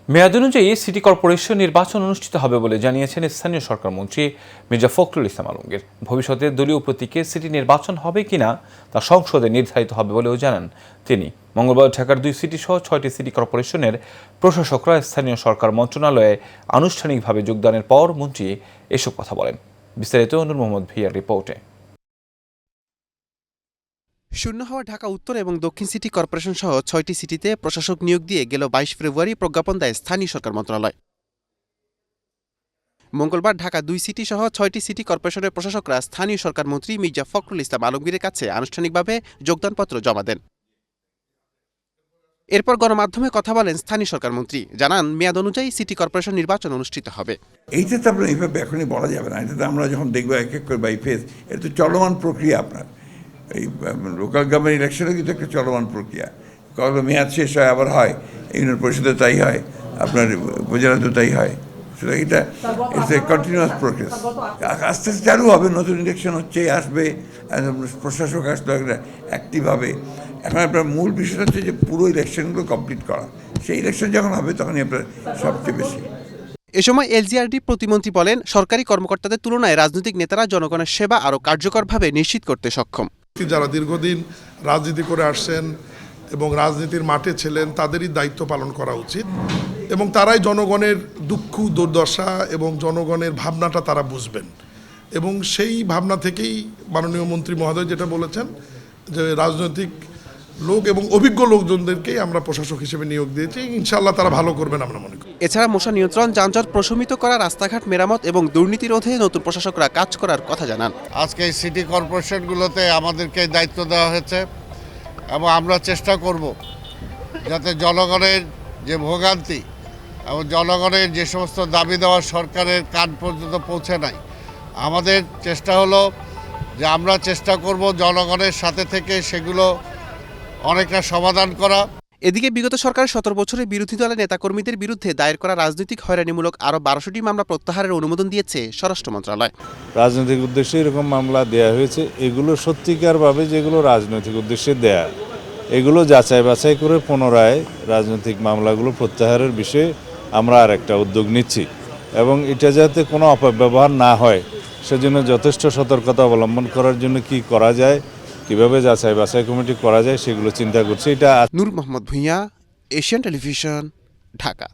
মেয়াদ অনুযায়ী city corporation নির্বাচন অনুষ্ঠিত হবে বলে জানিয়েছেন স্থানীয় সরকার মন্ত্রী মির্জা ফখরুল ইসলাম আলমগীর। ভবিষ্যতে দলীয় প্রতীকে সিটি নির্বাচন হবে কিনা তা সংসদে নির্ধারিত হবে বলেও জানান তিনি। মঙ্গলবার ঢাকার 2 সিটি সহ 6টি সিটি কর্পোরেশনের প্রশাসকরা স্থানীয় সরকার মন্ত্রণালয়ে আনুষ্ঠানিকভাবে যোগদানের পর মন্ত্রী এসব কথা বলেন। বিস্তারিত নূর মোহাম্মদ ভিয়ার রিপোর্টে। শূন্য হওয়া ঢাকা উত্তর এবং দক্ষিণ সিটি কর্পোরেশন সহ 6টি সিটিতে প্রশাসক নিয়োগ দিয়ে গেল 22 ফেব্রুয়ারি প্রজ্ঞাপন দেয় স্থানীয় সরকার মন্ত্রণালয়। মঙ্গলবার ঢাকা 2 সিটি সহ 6টি সিটি কর্পোরেশনের প্রশাসকরা স্থানীয় সরকার মন্ত্রী মির্জা ফখরুল ইসলাম আলমগীরের কাছে আনুষ্ঠানিকভাবে যোগদানপত্র জমা দেন। এরপর গণমাধ্যমে কথা বলেন স্থানীয় সরকার মন্ত্রী, জানান মেয়াদ অনুযায়ী সিটি কর্পোরেশন নির্বাচন অনুষ্ঠিত হবে। এইটা তো আপনার এইভাবে এখনই বলা যাবে না। এটা তো আমরা যখন দেখবো এক এক করে বাই ফেজ, এটা তো চলমান প্রক্রিয়া। আপনার এই লোকাল গভর্নমেন্ট ইলেকশনও কিন্তু একটা চলমান প্রক্রিয়া। কখনো মেয়াদ শেষ হয়, আবার হয়, ইউনিয়ন পরিষদে তাই হয়, আপনার উপজেলাতেও তাই হয়। সুতরাং এটা ইটস এ কন্টিনিউয়াস প্রসেস। আস্তে আস্তে চালু হবে, নতুন ইলেকশন হচ্ছে, আসবে, প্রশাসক আসলে অ্যাক্টিভ হবে। এখন আপনার মূল বিষয় হচ্ছে যে পুরো ইলেকশনগুলো কমপ্লিট করা। সেই ইলেকশন যখন হবে তখনই আপনার সবচেয়ে বেশি। এ সময় এলজিআরডি প্রতিমন্ত্রী বলেন, সরকারি কর্মকর্তাদের তুলনায় রাজনৈতিক নেতারা জনগণের সেবা আরও কার্যকরভাবে নিশ্চিত করতে সক্ষম। যারা দীর্ঘদিন রাজনীতি করে আসছেন এবং রাজনীতির মাঠে ছিলেন, তাদেরই দায়িত্ব পালন করা উচিত এবং তারাই জনগণের দুঃখ দুর্দশা এবং জনগণের ভাবনাটা তারা বুঝবেন। এবং সেই ভাবনা থেকেই মাননীয় মন্ত্রী মহোদয় যেটা বলেছেন যে রাজনৈতিক লোক এবং অভিজ্ঞ লোকজনদেরকেই আমরা প্রশাসক হিসেবে নিয়োগ দিয়েছি, ইনশাআল্লাহ তারা ভালো করবেন আমরা মনে করি। এছাড়া মশা নিয়ন্ত্রণ, যানজট প্রশমিত করা, রাস্তাঘাট মেরামত এবং দুর্নীতি রোধে নতুন প্রশাসকরা কাজ করার কথা জানান। আজকে এই সিটি কর্পোরেশনগুলোতে আমাদেরকে দায়িত্ব দেওয়া হয়েছে এবং আমরা চেষ্টা করব যাতে জনগণের যে ভোগান্তি এবং জনগণের যে সমস্ত দাবি দেওয়া সরকারের কান পর্যন্ত পৌঁছে নাই, আমাদের চেষ্টা হলো যে আমরা চেষ্টা করব জনগণের সাথে থেকে সেগুলো অনেকটা সমাধান করা। এদিকে বিগত সরকারের 17 বছরের বিরোধী দলের নেতাকর্মীদের বিরুদ্ধে দায়ের করা রাজনৈতিক হয়রানিমূলক আরও 12টি মামলা প্রত্যাহারের অনুমোদন দিয়েছে স্বরাষ্ট্র মন্ত্রণালয়। রাজনৈতিক উদ্দেশ্যে এরকম মামলা দেয়া হয়েছে, এগুলো সত্যিকারভাবে যেগুলো রাজনৈতিক উদ্দেশ্যে দেয়া, এগুলো যাচাই বাছাই করে পুনরায় রাজনৈতিক মামলাগুলো প্রত্যাহারের বিষয়ে আমরা আর একটা উদ্যোগ নিচ্ছি এবং এটা যাতে কোনো অপব্যবহার না হয় সেজন্য যথেষ্ট সতর্কতা অবলম্বন করার জন্য কি করা যায়, কিভাবে যাচাই বাছাই কমিটি করা যায় সেগুলো চিন্তা করছি। এটা নূর মোহাম্মদ ভূঁইয়া, এশিয়ান টেলিভিশন, ঢাকা।